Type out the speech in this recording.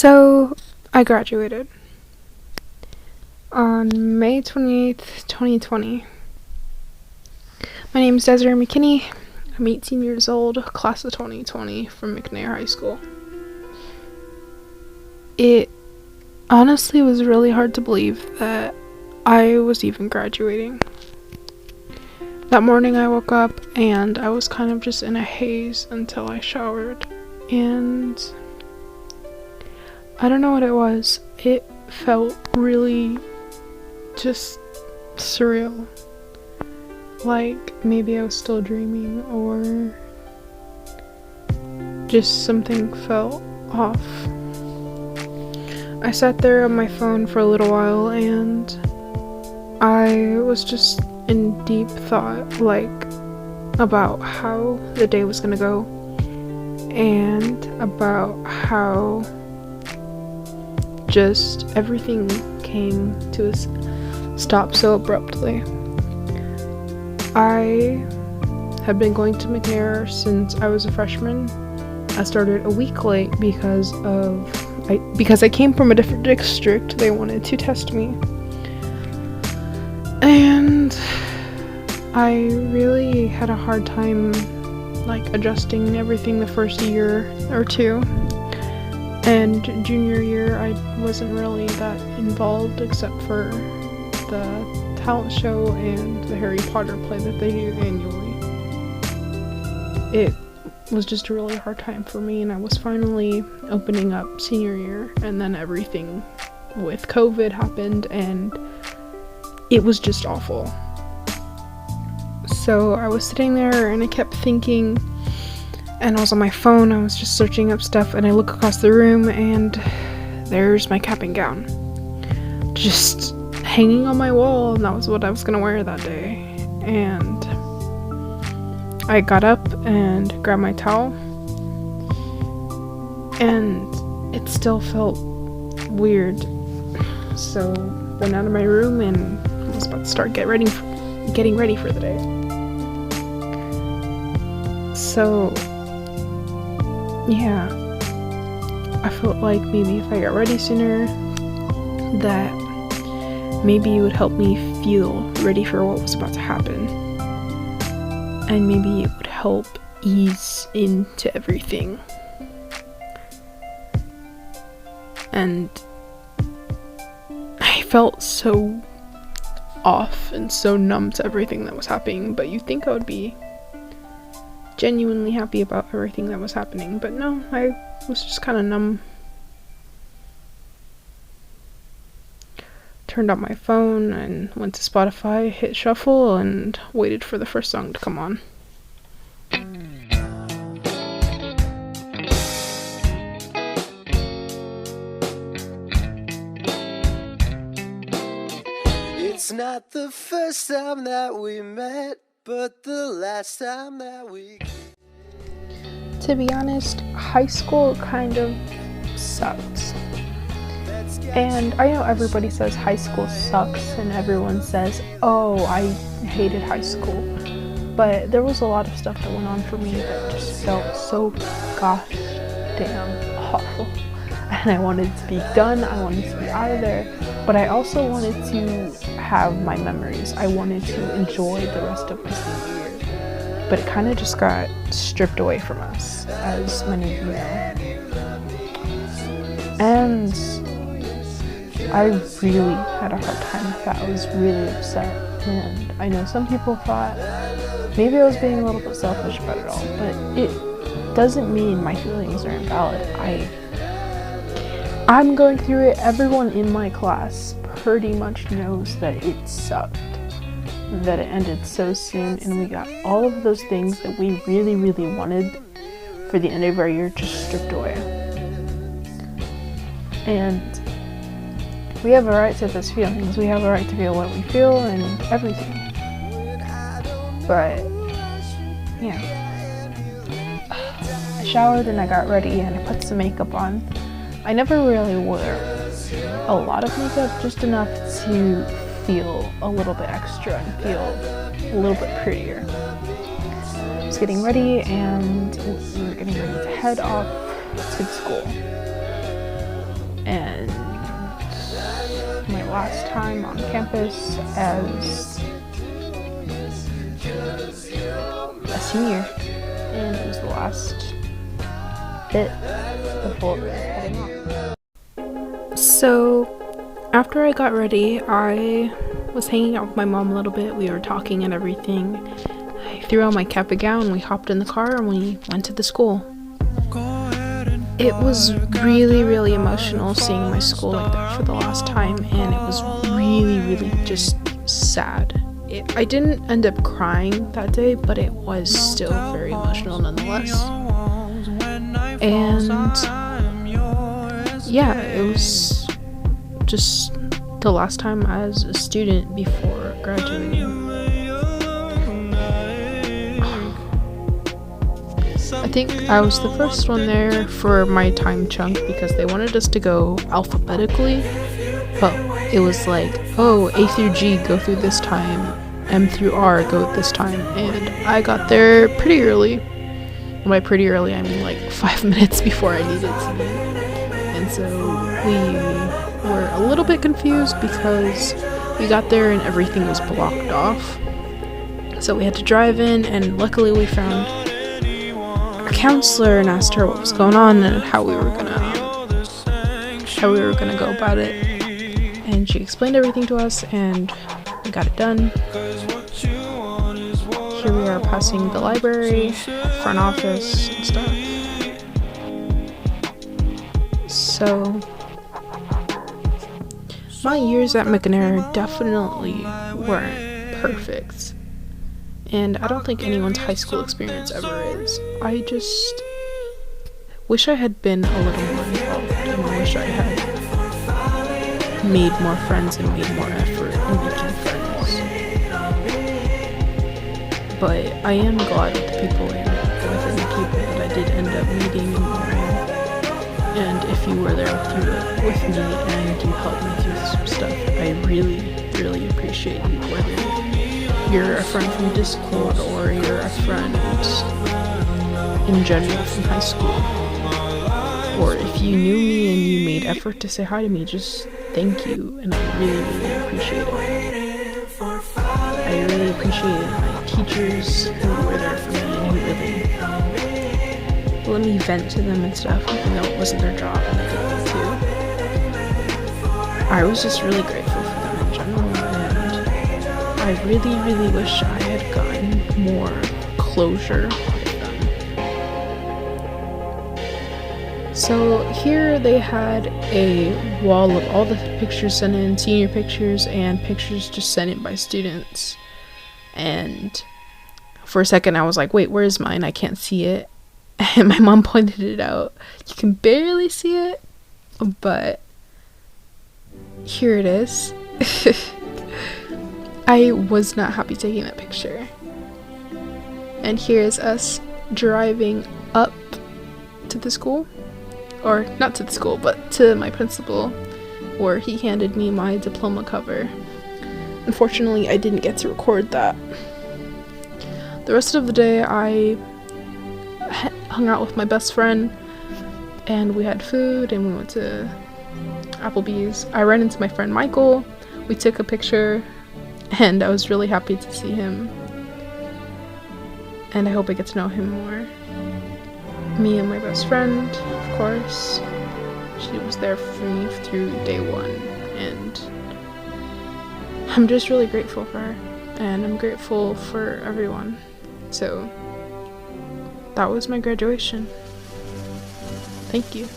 So, I graduated on May 28th, 2020. My name is Desiree McKinney. I'm 18 years old, class of 2020 from McNair High School. It honestly was really hard to believe that I was even graduating. That morning I woke up and I was kind of just in a haze until I showered, and I don't know what it was. It felt really just surreal. Like maybe I was still dreaming, or just something felt off. I sat there on my phone for a little while and I was just in deep thought, like about how the day was gonna go and about how just everything came to a stop so abruptly. I had been going to McNair since I was a freshman. I started a week late because I came from a different district. They wanted to test me. And I really had a hard time adjusting everything the first year or two. And junior year, I wasn't really that involved except for the talent show and the Harry Potter play that they do annually. It was just a really hard time for me, and I was finally opening up senior year, and then everything with COVID happened, and it was just awful. So I was sitting there and I kept thinking, and I was on my phone, I was just searching up stuff, and I look across the room and there's my cap and gown just hanging on my wall, and that was what I was gonna wear that day. And I got up and grabbed my towel, and it still felt weird. So went out of my room and was about to start getting ready for the day. So yeah, I felt like maybe if I got ready sooner, that maybe it would help me feel ready for what was about to happen. And maybe it would help ease into everything. And I felt so off and so numb to everything that was happening, but you'd think I would be genuinely happy about everything that was happening, but no, I was just kind of numb. Turned on my phone and went to Spotify, hit shuffle, and waited for the first song to come on. It's not the first time that we met, but the last time that we... To be honest, high school kind of sucks. And I know everybody says high school sucks, and everyone says, oh, I hated high school. But there was a lot of stuff that went on for me that just felt so gosh damn awful. And I wanted to be done, I wanted to be out of there, but I also wanted to have my memories. I wanted to enjoy the rest of my senior year. But it kind of just got stripped away from us, as many of you know. And I really had a hard time with that. I was really upset, and I know some people thought maybe I was being a little bit selfish about it all, but it doesn't mean my feelings are invalid. I'm going through it. Everyone in my class pretty much knows that it sucked, that it ended so soon, and we got all of those things that we really, really wanted for the end of our year just stripped away. And we have a right to those feelings. We have a right to feel what we feel and everything. But yeah, I showered and I got ready and I put some makeup on. I never really wore a lot of makeup, just enough to feel a little bit extra and feel a little bit prettier. I was getting ready and we were getting ready to head off to school. and my last time on campus as a senior, and it was the last bit before heading off. So after I got ready, I was hanging out with my mom a little bit. We were talking and everything. I threw on my cap and gown, we hopped in the car, and we went to the school. It was really, really emotional seeing my school like that for the last time, and it was really, really just sad. I didn't end up crying that day, but it was still very emotional nonetheless. And yeah, it was just the last time as a student before graduating. I think I was the first one there for my time chunk because they wanted us to go alphabetically, but it was like, oh, A through G go through this time, M through R go this time, and I got there pretty early. And by pretty early, I mean like 5 minutes before I needed to be. And so we were a little bit confused because we got there and everything was blocked off. So we had to drive in, and luckily we found a counselor and asked her what was going on and how we were gonna go about it. And she explained everything to us, and we got it done. Here we are passing the library, front office, and stuff. So my years at McNair definitely weren't perfect, and I don't think anyone's high school experience ever is. I just wish I had been a little more involved, and I wish I had made more friends and made more effort in making friends. But I am glad with the people I met with and the people that I did end up meeting and knowing. And if you were there with me and you helped me through some stuff, I really, really appreciate you, whether you're a friend from Discord or you're a friend in general from high school. Or if you knew me and you made effort to say hi to me, just thank you, and I really, really appreciate it. I really appreciate my teachers who were there for me and who really let me vent to them and stuff, even though it wasn't their job and they didn't need to. I was just really grateful for them in general, and I really, really wish I had gotten more closure with them. So here they had a wall of all the pictures sent in, senior pictures and pictures just sent in by students. And for a second I was like, wait, where's mine? I can't see it. And my mom pointed it out. You can barely see it, but here it is. I was not happy taking that picture. And here's us driving up to the school. Or not to the school, but to my principal, where he handed me my diploma cover. Unfortunately, I didn't get to record that. The rest of the day, I hung out with my best friend, and we had food, and we went to Applebee's. I ran into my friend Michael. We took a picture, and I was really happy to see him. And I hope I get to know him more. Me and my best friend, of course. She was there for me through day one, and I'm just really grateful for her, and I'm grateful for everyone. So that was my graduation. Thank you.